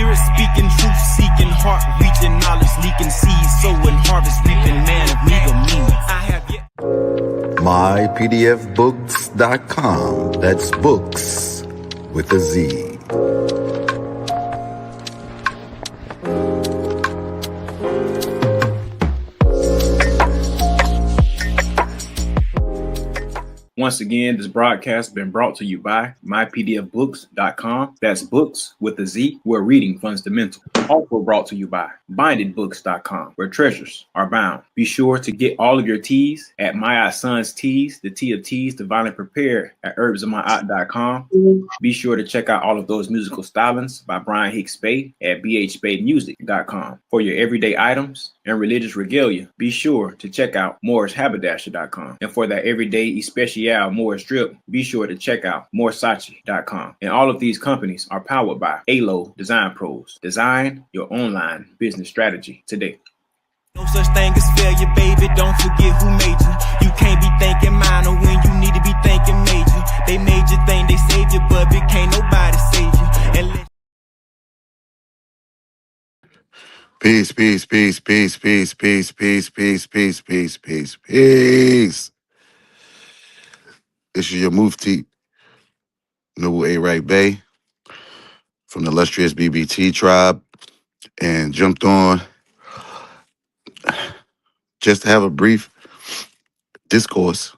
Spirit speaking, truth seeking, heart reaching, knowledge leaking, seeds sowing, harvest reaping, man of legal means. I have yet. mypdfbooks.com. That's books with a Z. Once again, this broadcast has been brought to you by mypdfbooks.com. That's books with a Z, where reading fundamental. Also brought to you by bindedbooks.com, where treasures are bound. Be sure to get all of your teas at My Son's Teas, the tea of teas, divinely prepared at herbsofmyaunt.com. Be sure to check out all of those musical stylings by Brian Hicks Bay at bhbaymusic.com. For your everyday items and religious regalia, be sure to check out morrishaberdasher.com. And for that everyday especial Morris drip, be sure to check out morsachi.com. And all of these companies are powered by ALO Design Pros. Design your online business strategy today. No such thing as failure, baby. Don't forget who made you. You can't be thinking minor when you need to be thinking major. They made you think they saved you, but it can't nobody save you. And Peace, peace, peace, peace, peace, peace, peace, peace, peace, peace, peace, peace. This is your Mufti, Noble A. Wright Bay, from the illustrious BBT tribe, and jumped on just to have a brief discourse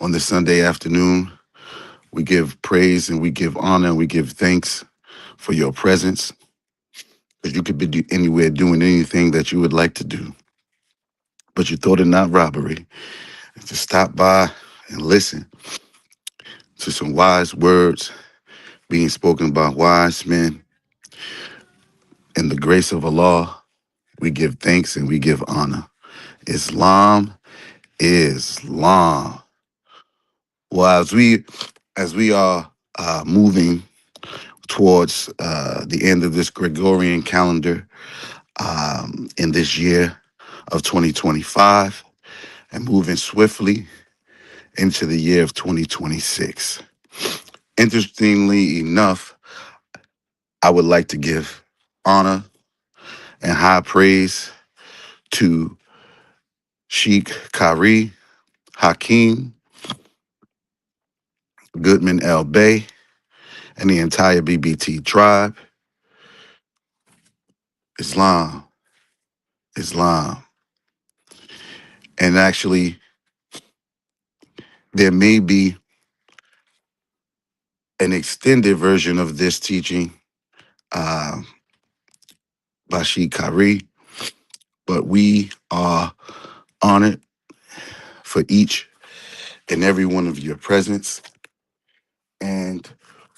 on this Sunday afternoon. We give praise and we give honor and we give thanks for your presence, because you could be anywhere doing anything that you would like to do, but you thought it not robbery to stop by and listen to some wise words being spoken by wise men. In the grace of Allah, we give thanks and we give honor. Islam. Well, as we are moving towards the end of this Gregorian calendar in this year of 2025, and moving swiftly into the year of 2026. Interestingly enough, I would like to give honor and high praise to Sheikh Kari Hakeem Goodman El Bay and the entire BBT tribe. Islam. And actually, there may be an extended version of this teaching by Sheikh Kari, but we are honored for each and every one of your presence. And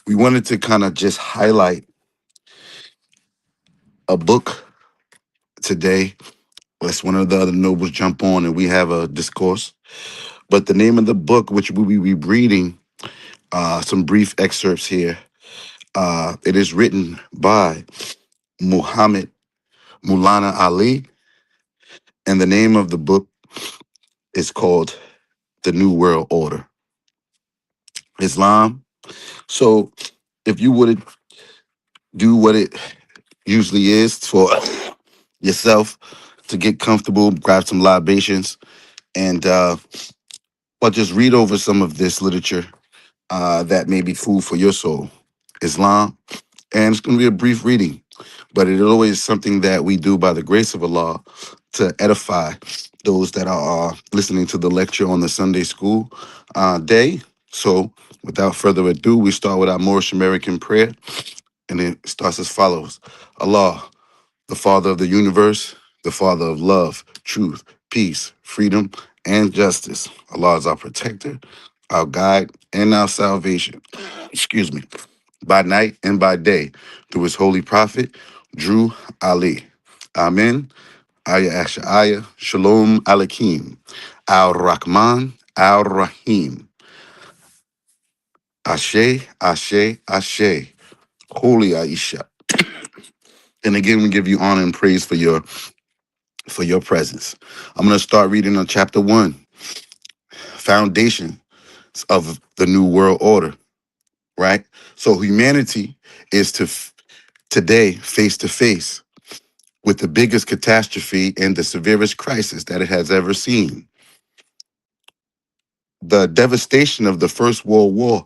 we wanted to kind of just highlight a book today. Let's one of the other nobles jump on and we have a discourse. But the name of the book, which we will be reading some brief excerpts here, it is written by Muhammad Mulana Ali, and the name of the book is called The New World Order, Islam. So if you would do what it usually is for yourself to get comfortable, grab some libations, and but just read over some of this literature that may be food for your soul, Islam. And it's going to be a brief reading, but it is always something that we do by the grace of Allah to edify those that are listening to the lecture on the Sunday school day. So without further ado, we start with our Moorish American prayer, and it starts as follows. Allah, the Father of the universe, the Father of love, truth, peace, freedom, and justice. Allah is our protector, our guide, and our salvation. Excuse me. By night and by day, through his holy prophet, Drew Ali. Amen. Aya Asha Aya. Shalom Aleichem. Al-Rahman, Al-Rahim. Ashe, Ashe, Ashe. Holy Aisha. And again, we give you honor and praise for your presence. I'm going to start reading on chapter 1, Foundation of the New World Order, right? So humanity is to today face to face with the biggest catastrophe and the severest crisis that it has ever seen. The devastation of the First World War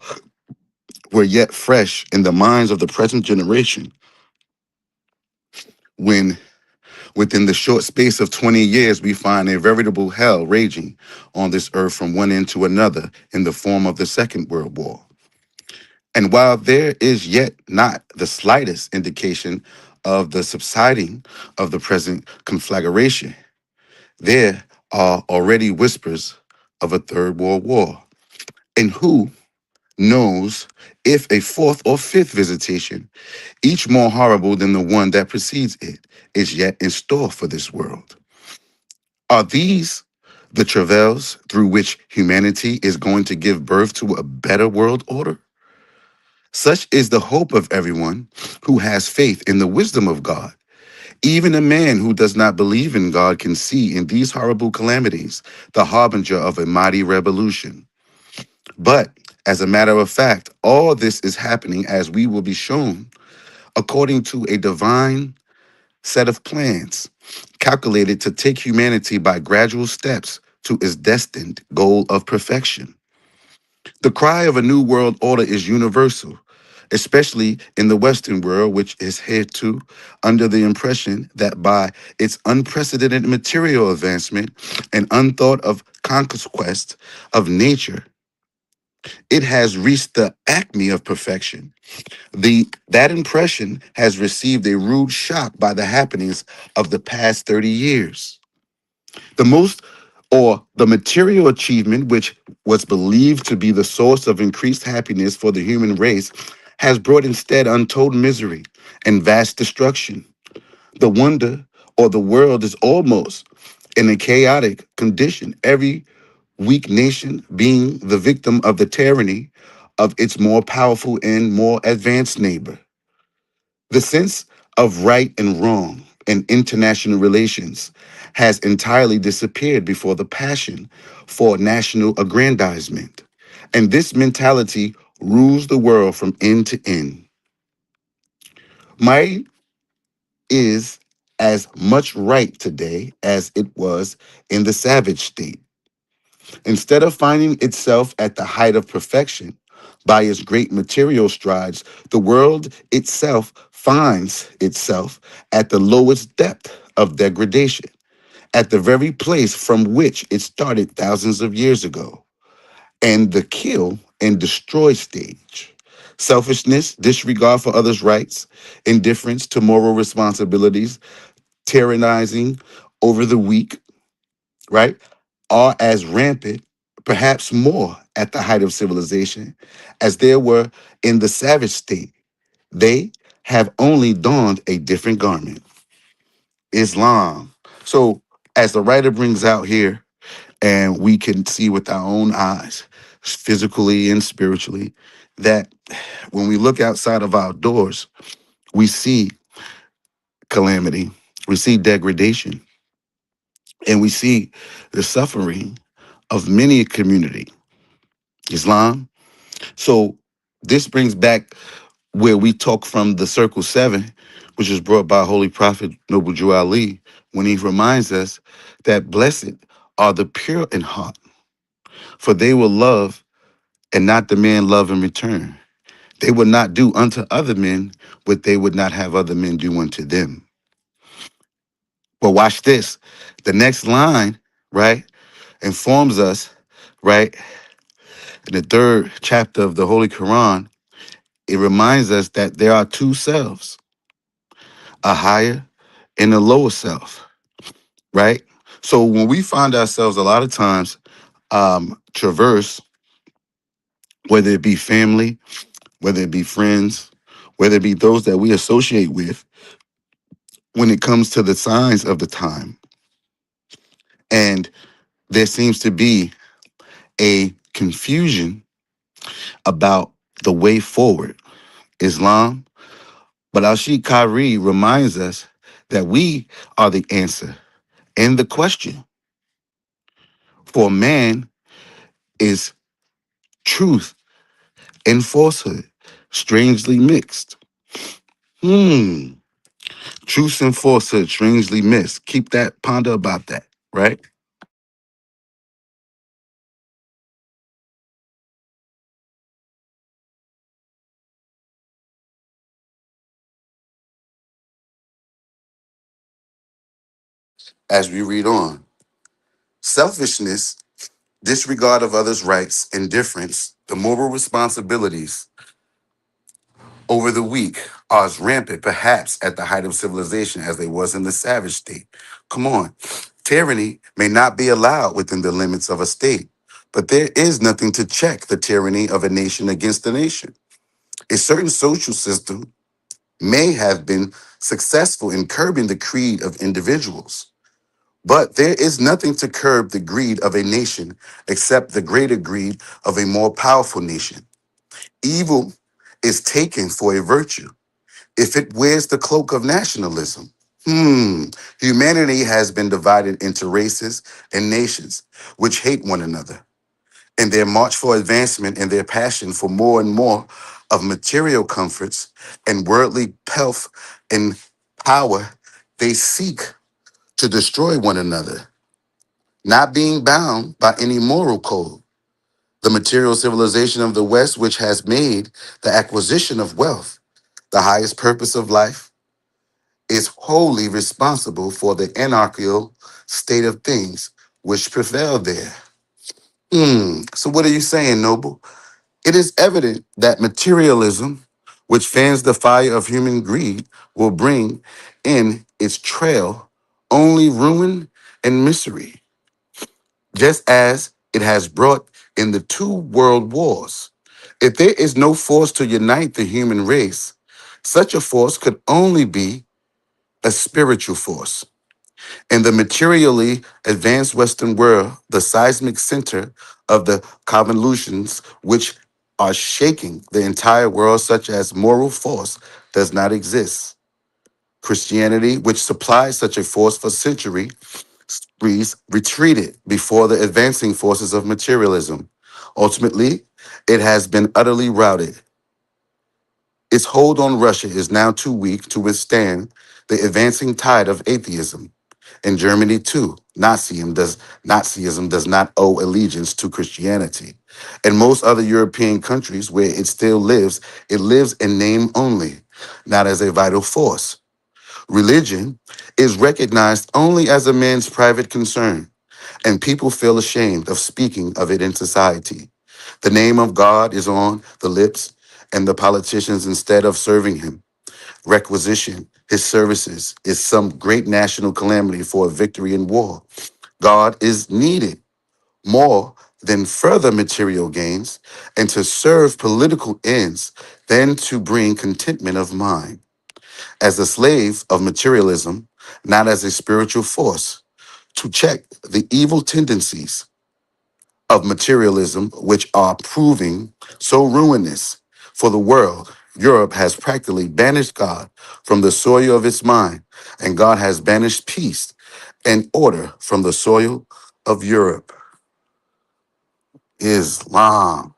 were yet fresh in the minds of the present generation when, within the short space of 20 years, we find a veritable hell raging on this earth from one end to another in the form of the Second World War. And while there is yet not the slightest indication of the subsiding of the present conflagration, there are already whispers of a third world war. And who knows if a fourth or fifth visitation, each more horrible than the one that precedes it, is yet in store for this world? Are these the travails through which humanity is going to give birth to a better world order? Such is the hope of everyone who has faith in the wisdom of God. Even a man who does not believe in God can see in these horrible calamities the harbinger of a mighty revolution. But as a matter of fact, all this is happening, as we will be shown, according to a divine set of plans calculated to take humanity by gradual steps to its destined goal of perfection. The cry of a new world order is universal, especially in the Western world, which is hitherto under the impression that by its unprecedented material advancement and unthought of conquest of nature, it has reached the acme of perfection. That impression has received a rude shock by the happenings of the past 30 years. The most or the material achievement, which was believed to be the source of increased happiness for the human race, has brought instead untold misery and vast destruction. The wonder or the world is almost in a chaotic condition, every weak nation being the victim of the tyranny of its more powerful and more advanced neighbor. The sense of right and wrong in international relations has entirely disappeared before the passion for national aggrandizement. And this mentality rules the world from end to end. Might is as much right today as it was in the savage state. Instead of finding itself at the height of perfection by its great material strides, the world itself finds itself at the lowest depth of degradation, at the very place from which it started thousands of years ago, and the kill and destroy stage. Selfishness, disregard for others' rights, indifference to moral responsibilities, tyrannizing over the weak, right, are as rampant, perhaps more at the height of civilization, as there were in the savage state. They have only donned a different garment, Islam. So, as the writer brings out here, and we can see with our own eyes, physically and spiritually, that when we look outside of our doors, we see calamity, we see degradation, and we see the suffering of many a community, Islam. So this brings back where we talk from the Circle 7, which is brought by Holy Prophet Noble Jew Ali, when he reminds us that blessed are the pure in heart, for they will love and not demand love in return. They will not do unto other men what they would not have other men do unto them. But watch this. The next line, right, informs us, right, in the third chapter of the Holy Quran, it reminds us that there are two selves, a higher and a lower self, right? So when we find ourselves a lot of times traverse, whether it be family, whether it be friends, whether it be those that we associate with, when it comes to the signs of the time, and there seems to be a confusion about the way forward, Islam. But Al-Sheikh Kari reminds us that we are the answer and the question. For man is truth and falsehood, strangely mixed. Hmm. Truth and falsehood strangely missed. Keep that, ponder about that, right? As we read on, selfishness, disregard of others' rights, indifference, the moral responsibilities over the weak are as rampant, perhaps at the height of civilization, as they was in the savage state. Come on. Tyranny may not be allowed within the limits of a state, but there is nothing to check the tyranny of a nation against a nation. A certain social system may have been successful in curbing the greed of individuals, but there is nothing to curb the greed of a nation except the greater greed of a more powerful nation. Evil is taken for a virtue if it wears the cloak of nationalism. Humanity has been divided into races and nations which hate one another. In their march for advancement and their passion for more and more of material comforts and worldly pelf and power, they seek to destroy one another, not being bound by any moral code. The material civilization of the West, which has made the acquisition of wealth the highest purpose of life, is wholly responsible for the anarchical state of things which prevail there. So what are you saying, Noble? It is evident that materialism, which fans the fire of human greed, will bring in its trail only ruin and misery, just as it has brought in the two world wars. If there is no force to unite the human race, such a force could only be a spiritual force. In the materially advanced Western world, the seismic center of the convolutions which are shaking the entire world, such as moral force, does not exist. Christianity, which supplies such a force for centuries, retreated before the advancing forces of materialism. Ultimately, it has been utterly routed. Its hold on Russia is now too weak to withstand the advancing tide of atheism. In Germany, too, Nazism does not owe allegiance to Christianity. In most other European countries where it lives in name only, not as a vital force. Religion is recognized only as a man's private concern, and people feel ashamed of speaking of it in society. The name of God is on the lips, and the politicians, instead of serving him, requisition his services is some great national calamity for a victory in war. God is needed more than further material gains and to serve political ends than to bring contentment of mind. As a slave of materialism, not as a spiritual force, to check the evil tendencies of materialism, which are proving so ruinous for the world. Europe has practically banished God from the soil of its mind, and God has banished peace and order from the soil of Europe. Islam,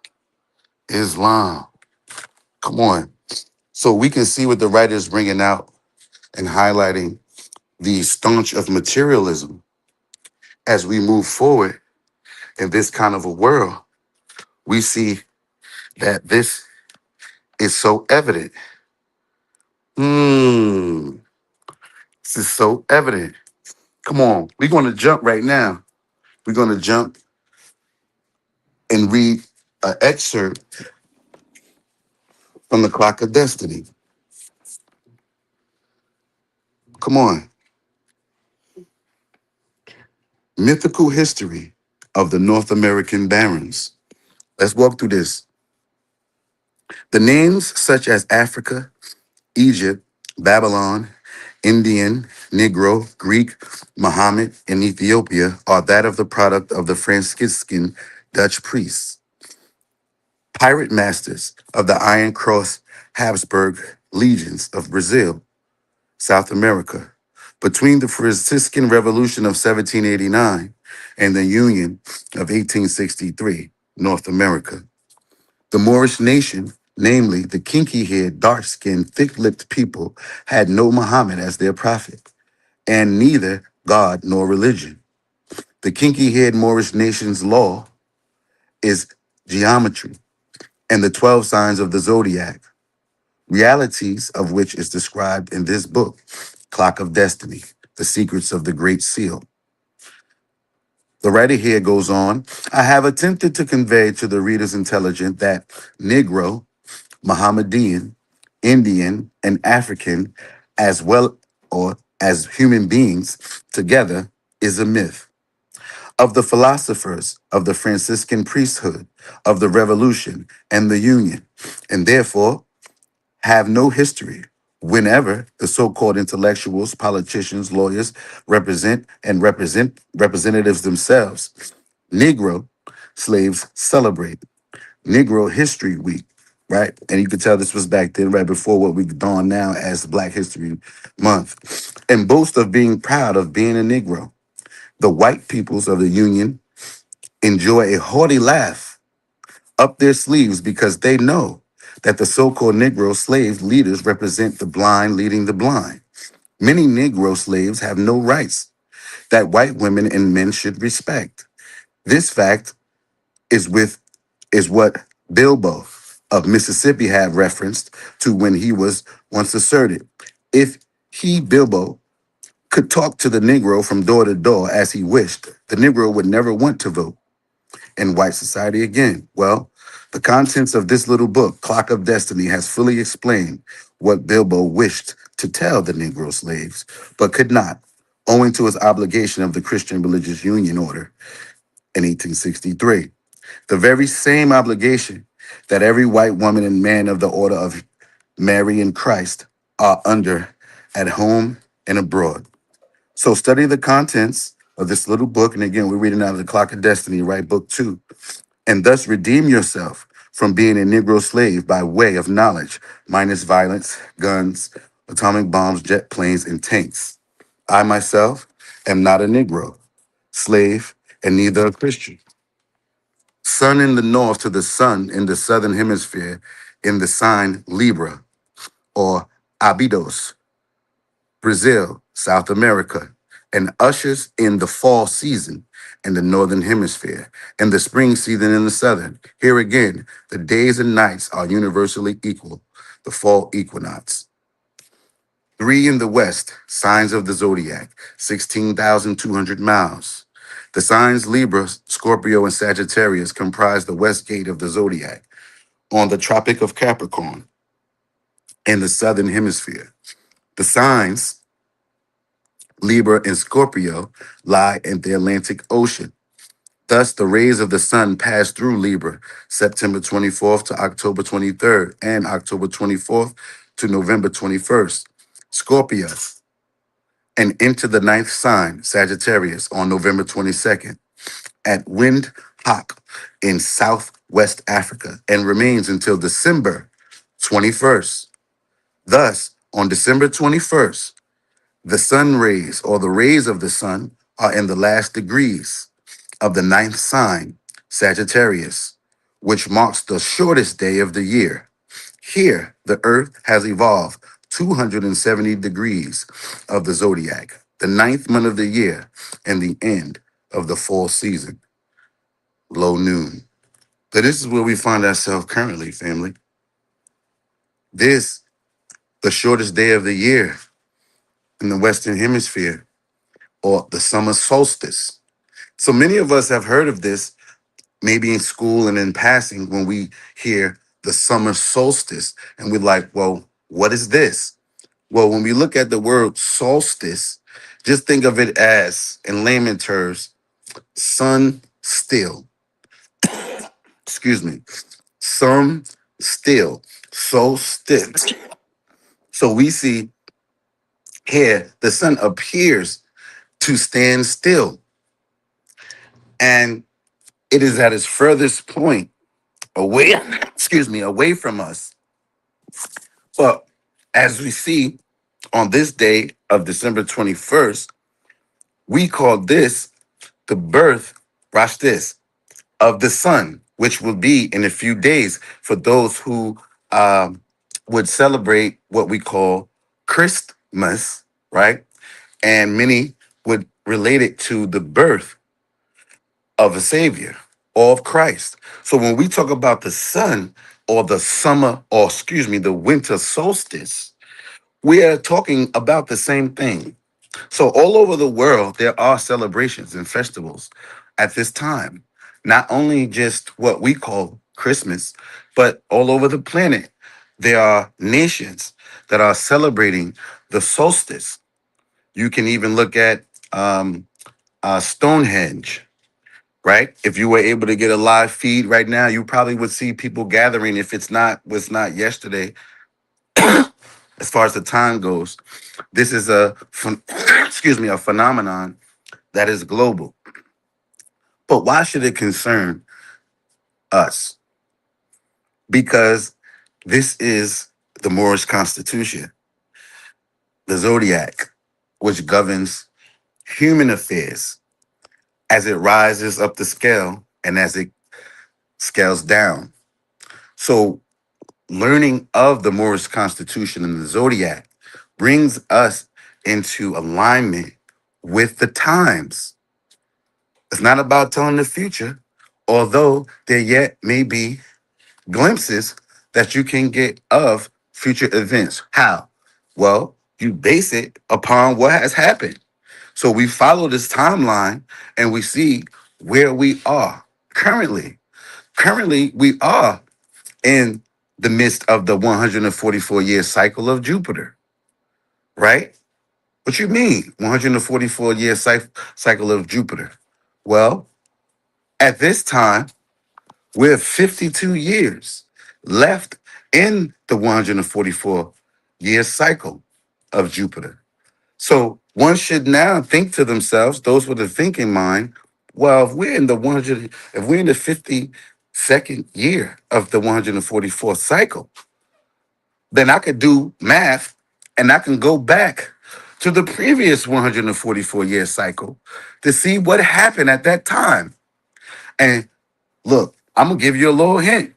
Islam. Come on. So we can see what the writer is bringing out and highlighting the staunch of materialism as we move forward in this kind of a world. We see that this is so evident. Hmm. This is so evident. Come on. We're going to jump right now. We're going to jump and read an excerpt from the Clock of Destiny. Come on. Mythical history of the North American barons. Let's walk through this. The names such as Africa, Egypt, Babylon, Indian, Negro, Greek, Muhammad, and Ethiopia are that of the product of the Franciscan Dutch priests, pirate masters of the Iron Cross Habsburg legions of Brazil, South America. Between the Franciscan Revolution of 1789 and the Union of 1863, North America. The Moorish nation Namely, the kinky-haired, dark-skinned, thick-lipped people had no Muhammad as their prophet, and neither God nor religion. The kinky-haired Moorish nation's law is geometry and the 12 signs of the zodiac, realities of which is described in this book, Clock of Destiny, The Secrets of the Great Seal. The writer here goes on, I have attempted to convey to the reader's intelligence that Negro, Mohammedan, Indian, and African, as well or as human beings together, is a myth. Of the philosophers, of the Franciscan priesthood, of the revolution and the union, and therefore have no history. Whenever the so-called intellectuals, politicians, lawyers represent representatives themselves, Negro slaves celebrate Negro History Week, right? And you could tell this was back then, right before what we don now as Black History Month, and boast of being proud of being a Negro. The white peoples of the Union enjoy a hearty laugh up their sleeves because they know that the so-called Negro slave leaders represent the blind leading the blind. Many Negro slaves have no rights that white women and men should respect. This fact is what Bilbo of Mississippi had referenced to when he was once asserted. If he, Bilbo, could talk to the Negro from door to door as he wished, the Negro would never want to vote in white society again. Well, the contents of this little book, Clock of Destiny, has fully explained what Bilbo wished to tell the Negro slaves, but could not, owing to his obligation of the Christian Religious Union Order in 1863. The very same obligation that every white woman and man of the Order of Mary and Christ are under at home and abroad. So study the contents of this little book. And again, we're reading out of the Clock of Destiny, right? Book 2. And thus redeem yourself from being a Negro slave by way of knowledge, minus violence, guns, atomic bombs, jet planes, and tanks. I myself am not a Negro, slave, and neither a Christian. Sun in the north to the sun in the southern hemisphere in the sign Libra or Abydos, Brazil, South America, and ushers in the fall season in the northern hemisphere and the spring season in the southern. Here again, the days and nights are universally equal, the fall equinox. 3 in the west, signs of the zodiac, 16,200 miles. The signs Libra, Scorpio, and Sagittarius comprise the west gate of the zodiac on the Tropic of Capricorn in the southern hemisphere. The signs Libra and Scorpio lie in the Atlantic Ocean. Thus, the rays of the sun pass through Libra September 24th to October 23rd and October 24th to November 21st. Scorpio and into the ninth sign, Sagittarius, on November 22nd at Windhoek in Southwest Africa and remains until December 21st. Thus, on December 21st, the sun rays or the rays of the sun are in the last degrees of the ninth sign, Sagittarius, which marks the shortest day of the year. Here, the earth has evolved 270 degrees of the zodiac, the ninth month of the year, and the end of the fall season, low noon. So this is where we find ourselves currently, family. This, the shortest day of the year in the Western Hemisphere, or the summer solstice. So many of us have heard of this, maybe in school and in passing, when we hear the summer solstice, and we're like, well, what is this? Well, when we look at the word solstice, just think of it as, in layman terms, sun still. Excuse me. Sun still. So still. So we see here the sun appears to stand still. And it is at its furthest point away, away from us. But as we see on this day of December 21st, we call this the birth, watch this, of the sun, which will be in a few days for those who um, would celebrate what we call Christmas, right? And many would relate it to the birth of a savior or of Christ. So when we talk about the sun or the summer, or excuse me, the winter solstice, we are talking about the same thing. So all over the world, there are celebrations and festivals at this time. Not only just what we call Christmas, but all over the planet, there are nations that are celebrating the solstice. You can even look at Stonehenge, right? If you were able to get a live feed right now, you probably would see people gathering. If it's not was not yesterday, as far as the time goes, this is excuse me, a phenomenon that is global. But why should it concern us? Because this is the Moorish Constitution, the zodiac, which governs human affairs as it rises up the scale and as it scales down. So learning of the Moorish Constitution and the zodiac brings us into alignment with the times. It's not about telling the future, although there yet may be glimpses that you can get of future events. How? Well, you base it upon what has happened. So we follow this timeline and we see where we are currently. Currently, we are in the midst of the 144-year cycle of Jupiter, right? What you mean, 144-year cycle of Jupiter? Well, at this time, we're 52 years left in the 144-year cycle of Jupiter. So one should now think to themselves, those with a thinking mind, well, if we're in the 52nd year of the 144th cycle, then I could do math and I can go back to the previous 144-year cycle to see what happened at that time. And look, I'm gonna give you a little hint.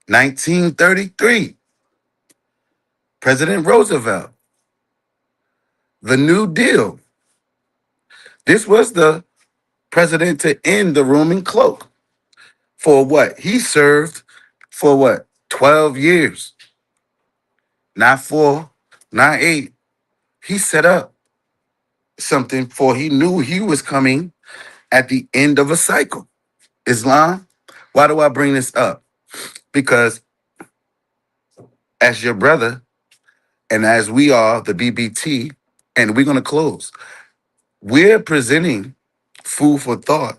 1933, President Roosevelt, the New Deal. This was the president to end the Roman cloak for what? He served for what? 12 years, not 4, not 8. He set up something for he knew he was coming at the end of a cycle. Islam, why do I bring this up? Because as your brother and as we are the BBT, and we're going to close, we're presenting food for thought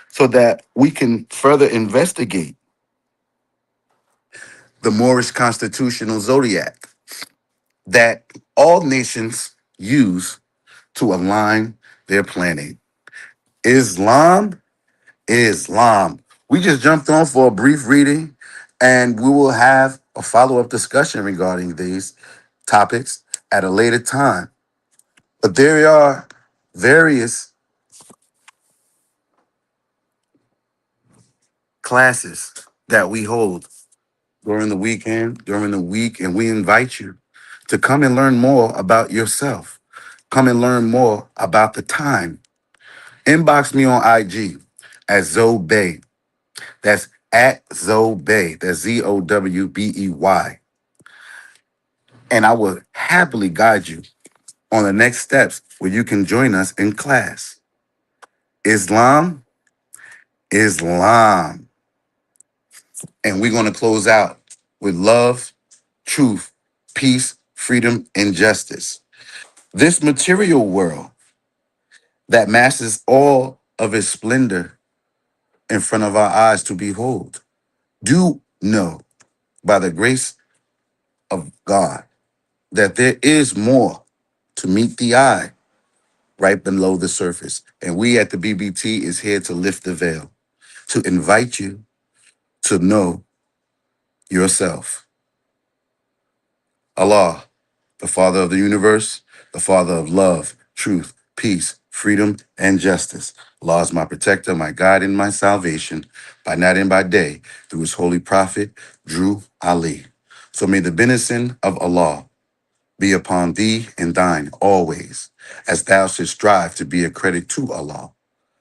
so that we can further investigate the Moorish constitutional zodiac that all nations use to align their planning. Islam, Islam. We just jumped on for a brief reading, and we will have a follow-up discussion regarding these topics at a later time. But there are various classes that we hold during the weekend, during the week, and we invite you to come and learn more about yourself. Come and learn more about the time. Inbox me on IG at Zobey. That's at Zobey. That's Zowbey. And I will happily guide you on the next steps where you can join us in class. Islam, Islam. And we're going to close out with love, truth, peace, freedom, and justice. This material world that masses all of its splendor in front of our eyes to behold, do know by the grace of God that there is more to meet the eye right below the surface. And we at the BBT is here to lift the veil, to invite you to know yourself. Allah, the Father of the universe, the Father of love, truth, peace, freedom, and justice. Allah is my protector, my guide, and my salvation by night and by day through his holy prophet, Drew Ali. So may the benison of Allah be upon thee and thine always, as thou shouldst strive to be a credit to Allah.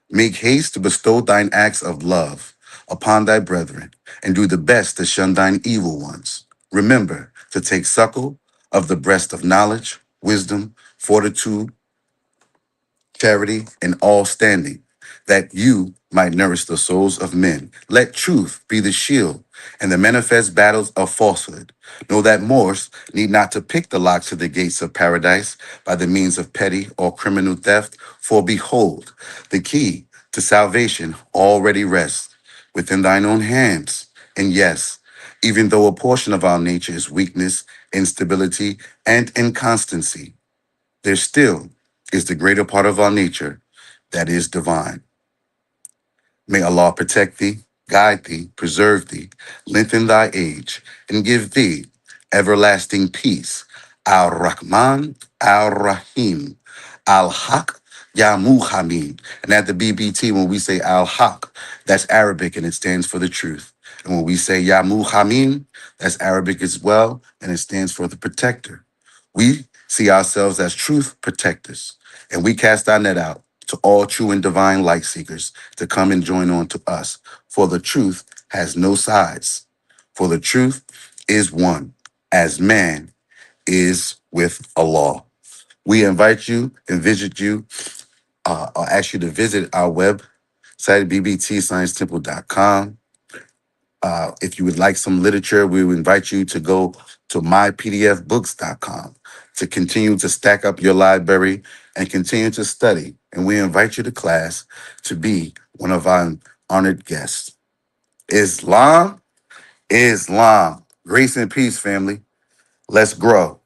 Make haste to bestow thine acts of love upon thy brethren, and do the best to shun thine evil ones. Remember to take suckle of the breast of knowledge, wisdom, fortitude, charity, and all standing, that you might nourish the souls of men. Let truth be the shield and the manifest battles of falsehood. Know that Morse need not to pick the locks to the gates of paradise by the means of petty or criminal theft, for behold, the key to salvation already rests within thine own hands. And yes, even though a portion of our nature is weakness, instability, and inconstancy, there still is the greater part of our nature that is divine. May Allah protect thee, guide thee, preserve thee, lengthen thy age, and give thee everlasting peace. Al-Rahman, Al-Rahim, Al-Haq, Ya Muhammad. And at the BBT, when we say Al-Haq, that's Arabic and it stands for the truth. And when we say Ya Muhammad, that's Arabic as well, and it stands for the protector. We see ourselves as truth protectors, and we cast our net out to all true and divine light seekers to come and join on to us. For the truth has no sides. For the truth is one, as man is with Allah. We invite you and visit you, or ask you to visit our website, bbtsciencetemple.com. If you would like some literature, we would invite you to go to mypdfbooks.com to continue to stack up your library and continue to study. And we invite you to class to be one of our honored guests. Islam. Grace and peace, family. Let's grow.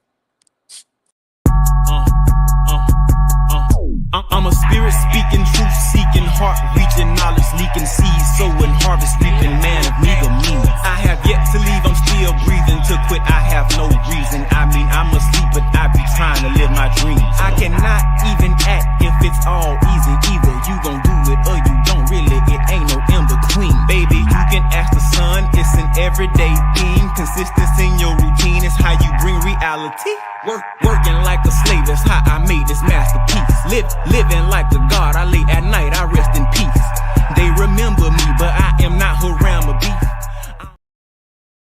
I'm a spirit speaking, truth seeking, heart reaching, knowledge leaking, seeds sowing, harvest reaping, man of meager means. I have yet to leave, I'm still breathing. To quit, I have no reason. I mean, I'm asleep, but I be trying to live my dreams. I cannot even act if it's all easy. Either you gon' do it or you don't really. It ain't no in between. Baby, you can ask the sun, it's an everyday theme. Consistency in your routine is how you bring reality. Working like a slave, that's how I made this masterpiece. Living like a god, I lay at night, I rest in peace. They remember me, but I am not Haram or beef.